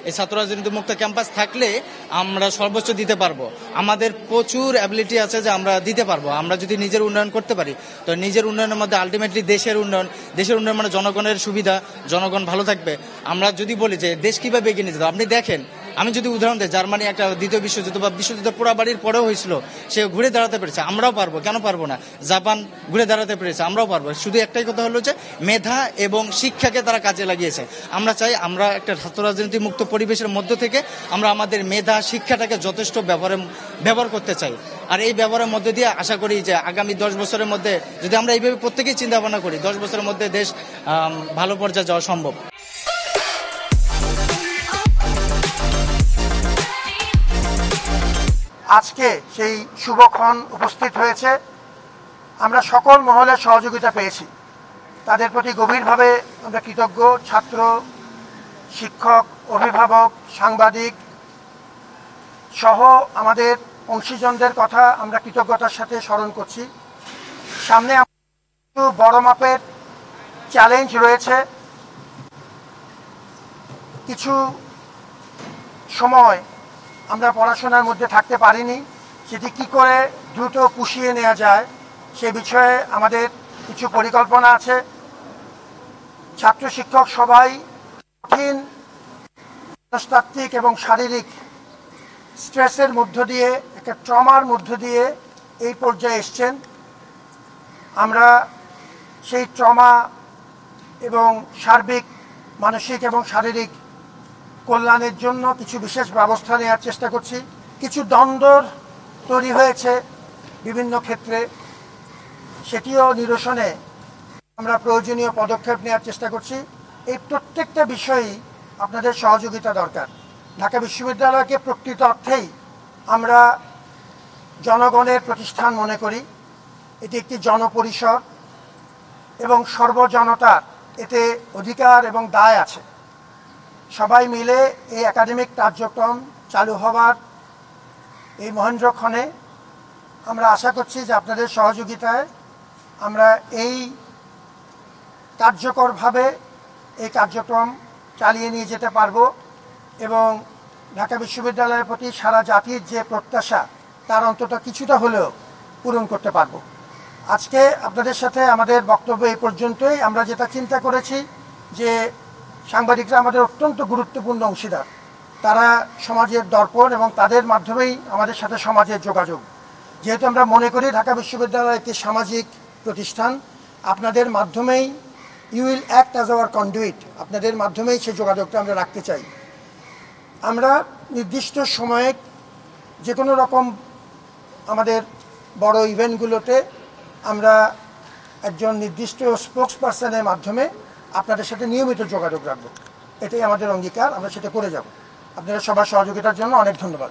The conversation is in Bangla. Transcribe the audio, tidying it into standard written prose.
এই ছাত্র রাজনীতি মুক্ত ক্যাম্পাস থাকলে আমরা সর্বোচ্চ দিতে পারবো। আমাদের প্রচুর অ্যাবিলিটি আছে যে আমরা দিতে পারবো। আমরা যদি নিজের উন্নয়ন করতে পারি, তো নিজের উন্নয়নের মধ্যে আলটিমেটলি দেশের উন্নয়ন মানে জনগণের সুবিধা, জনগণ ভালো থাকবে। আমরা যদি বলি যে দেশ কিভাবে এগিয়ে নিয়ে যেতে, আপনি দেখেন, আমি যদি উদাহরণ দিই, জার্মানি একটা দ্বিতীয় বিশ্বযুদ্ধ বা বিশ্বযুদ্ধ পোড়াবাড়ির পরেও হয়েছিল, সে ঘুরে দাঁড়াতে পেরেছে, আমরাও পারবো, কেন পারবো না? জাপান ঘুরে দাঁড়াতে পেরেছে, আমরাও পারবো। শুধু একটাই কথা হলো যে মেধা এবং শিক্ষাকে তারা কাজে লাগিয়েছে। আমরা চাই আমরা একটা ছাত্র রাজনীতি মুক্ত পরিবেশের মধ্য থেকে আমরা আমাদের মেধা শিক্ষাটাকে যথেষ্ট ব্যবহার করতে চাই। আর এই ব্যবহারের মধ্যে দিয়ে আশা করি যে আগামী 10 বছরের মধ্যে যদি আমরা এইভাবে প্রত্যেকেই চিন্তা ভাবনা করি, 10 বছরের মধ্যে দেশ ভালো পর্যায়ে যাওয়া সম্ভব। আজকে সেই শুভক্ষণ উপস্থিত হয়েছে। আমরা সকল মহলের সহযোগিতা পেয়েছি, তাদের প্রতি গভীরভাবে আমরা কৃতজ্ঞ। ছাত্র, শিক্ষক, অভিভাবক, সাংবাদিক সহ আমাদের অংশীজনদের কথা আমরা কৃতজ্ঞতার সাথে স্মরণ করছি। সামনে বড় মাপের চ্যালেঞ্জ রয়েছে। কিছু সময় আমরা পড়াশোনার মধ্যে থাকতে পারিনি, সেটি কি করে দ্রুত পুষিয়ে নেওয়া যায় সে বিষয়ে আমাদের কিছু পরিকল্পনা আছে। ছাত্র শিক্ষক সবাই কঠিন মনস্তাত্ত্বিক এবং শারীরিক স্ট্রেসের মধ্য দিয়ে, একটা ট্রমার মধ্য দিয়ে এই পর্যায়ে এসছেন। আমরা সেই ট্রমা এবং সার্বিক মানসিক এবং শারীরিক কল্যাণের জন্য কিছু বিশেষ ব্যবস্থা নেওয়ার চেষ্টা করছি। কিছু দ্বন্দ্ব তৈরি হয়েছে বিভিন্ন ক্ষেত্রে, সেটিও নিরসনে আমরা প্রয়োজনীয় পদক্ষেপ নেওয়ার চেষ্টা করছি। এই প্রত্যেকটা বিষয়েই আপনাদের সহযোগিতা দরকার। ঢাকা বিশ্ববিদ্যালয়কে প্রকৃত অর্থেই আমরা জনগণের প্রতিষ্ঠান মনে করি। এটি একটি জনপরিষদ এবং সর্বজনতার এতে অধিকার এবং দায় আছে। সবাই মিলে এই একাডেমিক কার্যক্রম চালু হবার এই মহেন্দ্রক্ষণে আমরা আশা করছি যে আপনাদের সহযোগিতায় আমরা এই কার্যকরভাবে এই কার্যক্রম চালিয়ে নিয়ে যেতে পারবো এবং ঢাকা বিশ্ববিদ্যালয়ের প্রতি সারা জাতির যে প্রত্যাশা তার অন্তত কিছুটা হলেও পূরণ করতে পারবো। আজকে আপনাদের সাথে আমাদের বক্তব্য এই পর্যন্তই। আমরা যেটা চিন্তা করেছি যে সাংবাদিকরা আমাদের অত্যন্ত গুরুত্বপূর্ণ অংশীদার, তারা সমাজের দর্পণ এবং তাদের মাধ্যমেই আমাদের সাথে সমাজের যোগাযোগ। যেহেতু আমরা মনে করি ঢাকা বিশ্ববিদ্যালয় একটি সামাজিক প্রতিষ্ঠান, আপনাদের মাধ্যমেই you will act as our conduit, আপনাদের মাধ্যমেই সেই যোগাযোগটা আমরা রাখতে চাই। আমরা নির্দিষ্ট সময়ে যে কোনো রকম আমাদের বড় ইভেন্টগুলোতে আমরা একজন নির্দিষ্ট স্পোক্স পার্সনের মাধ্যমে আপনাদের সাথে নিয়মিত যোগাযোগ রাখবো। এটাই আমাদের অঙ্গীকার, আমরা সেটা করে যাব। আপনাদের সবার সহযোগিতার জন্য অনেক ধন্যবাদ।